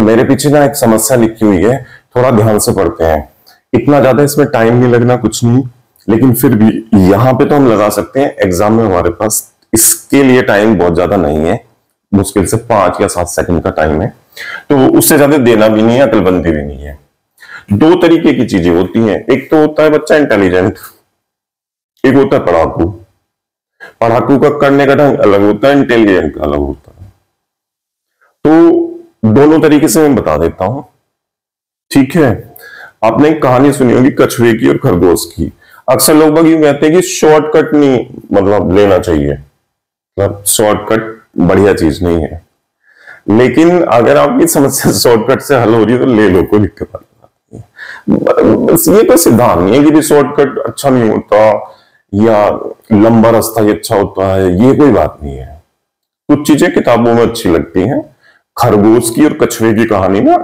मेरे पीछे ना एक समस्या लिखी हुई है, थोड़ा ध्यान से पढ़ते हैं। इतना ज्यादा इसमें टाइम नहीं लगना, कुछ नहीं, लेकिन फिर भी यहाँ पे तो हम लगा सकते हैं। एग्जाम में हमारे पास इसके लिए टाइम बहुत ज्यादा नहीं है, मुश्किल से 5 या 7 सेकंड का टाइम है, तो उससे ज्यादा देना भी नहीं है, अकलबंदी भी नहीं है। 2 तरीके की चीजें होती हैं, एक तो होता है बच्चा इंटेलिजेंट, एक होता है पढ़ाकू। पढ़ाकू का करने का ढंग अलग होता है, इंटेलिजेंट का अलग होता है। तो दोनों तरीके से मैं बता देता हूं, ठीक है। आपने एक कहानी सुनी होगी कछुए की और खरगोश की। अक्सर लोग यूं कहते हैं कि शॉर्टकट नहीं मतलब लेना चाहिए, मतलब शॉर्टकट बढ़िया चीज नहीं है, लेकिन अगर आपकी समस्या शॉर्टकट से हल हो रही है तो ले लो, कोई दिक्कत नहीं है। बस ये कोई सिद्धांत नहीं है कि शॉर्टकट अच्छा नहीं होता या लंबा रास्ता ही अच्छा होता है, ये कोई बात नहीं है। कुछ चीजें किताबों में अच्छी लगती हैं। खरगोश की और कछुए की कहानी ना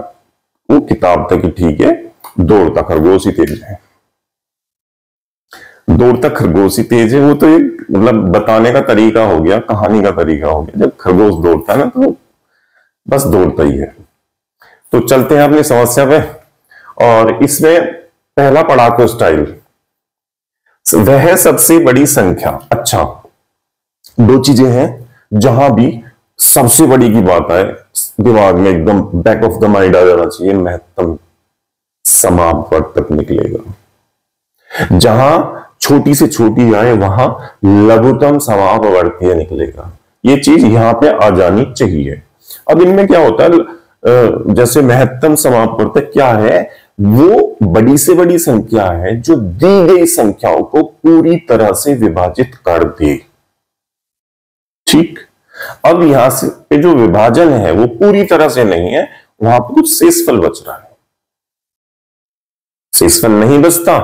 वो किताब तक ही ठीक है, दौड़ता खरगोश ही तेज है। दौड़ता खरगोश ही तेज है, वो तो एक मतलब बताने का तरीका हो गया, कहानी का तरीका हो गया। जब खरगोश दौड़ता है ना तो बस दौड़ता ही है। तो चलते हैं अपनी समस्या पे, और इसमें पहला पढ़ाकू स्टाइल, वह सबसे बड़ी संख्या। अच्छा, 2 चीजें हैं जहां भी सबसे बड़ी की बात आए, दिमाग में एकदम बैक ऑफ द माइंड आ जाना चाहिए, महत्तम समापवर्तक निकलेगा। जहां छोटी से छोटी आए वहां लघुतम समापवर्तीय निकलेगा। ये चीज यहां पे आ जानी चाहिए। अब इनमें क्या होता है, जैसे महत्तम समापवर्तक क्या है, वो बड़ी से बड़ी संख्या है जो दी गई संख्याओं को पूरी तरह से विभाजित कर दे। ठीक, अब यहां से जो विभाजन है वो पूरी तरह से नहीं है, वहां पर कुछ शेषफल बच रहा है। शेषफल नहीं बचता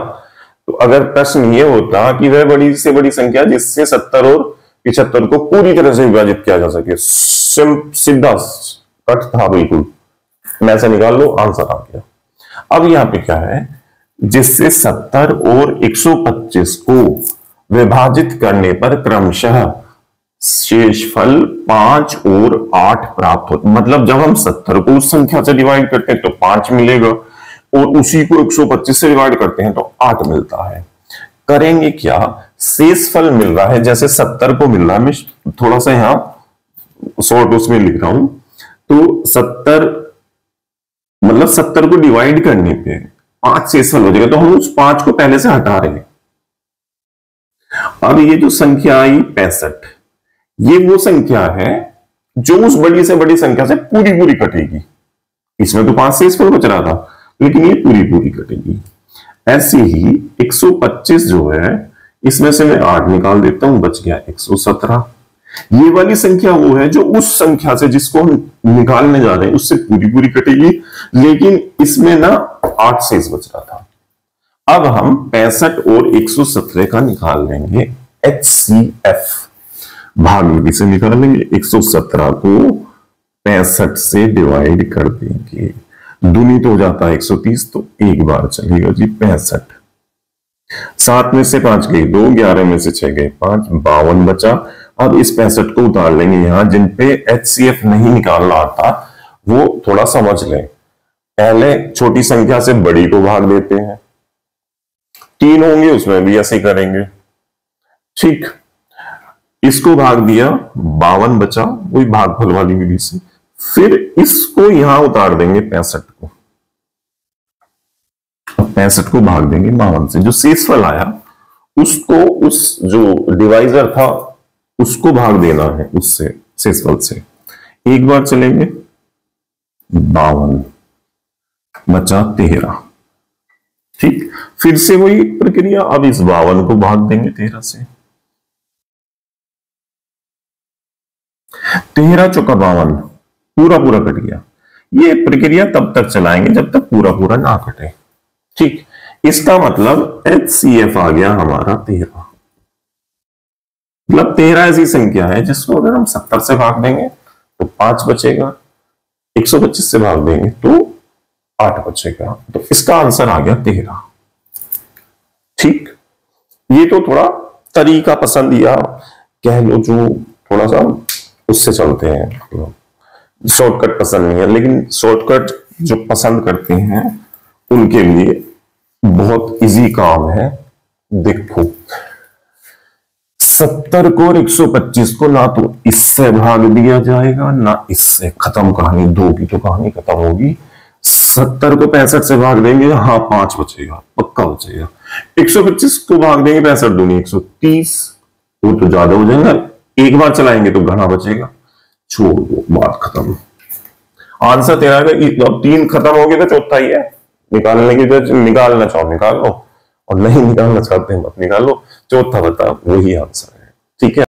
तो अगर प्रश्न ये होता कि वह बड़ी से बड़ी संख्या जिससे 70 और 75 को पूरी तरह से विभाजित किया जा सके, सीधा कट था बिल्कुल, मैं से निकाल लो, आंसर आ गया। अब यहां पे क्या है, जिससे 70 और 125 को विभाजित करने पर क्रमशः शेषफल 5 और 8 प्राप्त होता। मतलब जब हम 70 को उस संख्या से डिवाइड करते हैं तो 5 मिलेगा, और उसी को 125 से डिवाइड करते हैं तो 8 मिलता है। करेंगे क्या, शेषफल मिल रहा है, जैसे 70 को मिल रहा है, मैं थोड़ा सा यहां शॉर्ट उसमें लिख रहा हूं, तो 70 मतलब 70 को डिवाइड करने पे 5 शेषफल हो जाएगा, तो हम उस 5 को पहले से हटा रहे हैं। अब ये जो संख्या आई 65, ये वो संख्या है जो उस बड़ी से बड़ी संख्या से पूरी पूरी कटेगी। इसमें तो 5 शेषफल बच रहा था, लेकिन ये पूरी पूरी कटेगी। ऐसे ही 125 जो है, इसमें से मैं 8 निकाल देता हूं, बच गया 117। ये वाली संख्या वो है जो उस संख्या से जिसको हम निकालने जा रहे हैं उससे पूरी पूरी कटेगी, लेकिन इसमें ना 8 शेष बच रहा था। अब हम 65 और 117 का निकाल लेंगे HCF, भागीदारी से निकालेंगे। 117 को 65 से डिवाइड कर देंगे, दूनी तो हो जाता है 130, तो एक बार चलेगा जी 65। 7 में से 5 गई 2, 11 में से 6 गए 5, 52 बचा। अब इस 65 को उतार लेंगे यहां, जिन पे HCF नहीं निकालना आता वो थोड़ा समझ लें। पहले छोटी संख्या से बड़ी को भाग देते हैं, 3 होंगे उसमें भी ऐसे करेंगे। ठीक, इसको भाग दिया, 52 बचा, वही भागफल वाली विधि से। फिर इसको यहां उतार देंगे 65 को, 65 को भाग देंगे 52 से, जो शेषफल आया उसको उस जो डिवाइजर था उसको भाग देना है उससे, शेषफल से। एक बार चलेंगे, 52 बचा 13। ठीक, फिर से वही प्रक्रिया, अब इस 52 को भाग देंगे 13 से, 13 चौका 52, पूरा पूरा कट गया। ये प्रक्रिया तब तक चलाएंगे जब तक पूरा पूरा ना कटे। ठीक, इसका मतलब HCF आ गया हमारा 13। मतलब 13 ऐसी संख्या है जिसको अगर हम 70 से भाग देंगे तो 5 बचेगा, 125 से भाग देंगे तो 8 बचेगा, तो इसका आंसर आ गया 13। ठीक, ये तो थोड़ा तरीका पसंद या कह लो जो थोड़ा सा उससे चलते हैं, शॉर्टकट पसंद नहीं है, लेकिन शॉर्टकट जो पसंद करते हैं उनके लिए बहुत इजी काम है। देखो 70 को और 125 को ना तो इससे भाग दिया जाएगा ना इससे, खत्म कहानी, दो की तो कहानी खत्म होगी। 70 को 65 से भाग देंगे, हाँ 5 बचेगा, पक्का बचेगा। 125 को भाग देंगे 65 दूनी 130, वो तो ज्यादा हो जाएगा, एक बार चलाएंगे तो घना बचेगा, छोड़ दो, बात खत्म। आंसर तेरा है, 3 खत्म हो गए तो चौथा ही है, निकालने की तो निकालना चाहो निकाल लो, और नहीं निकालना चाहते हैं मत निकालो, चौथा बता, वही आंसर है। ठीक है।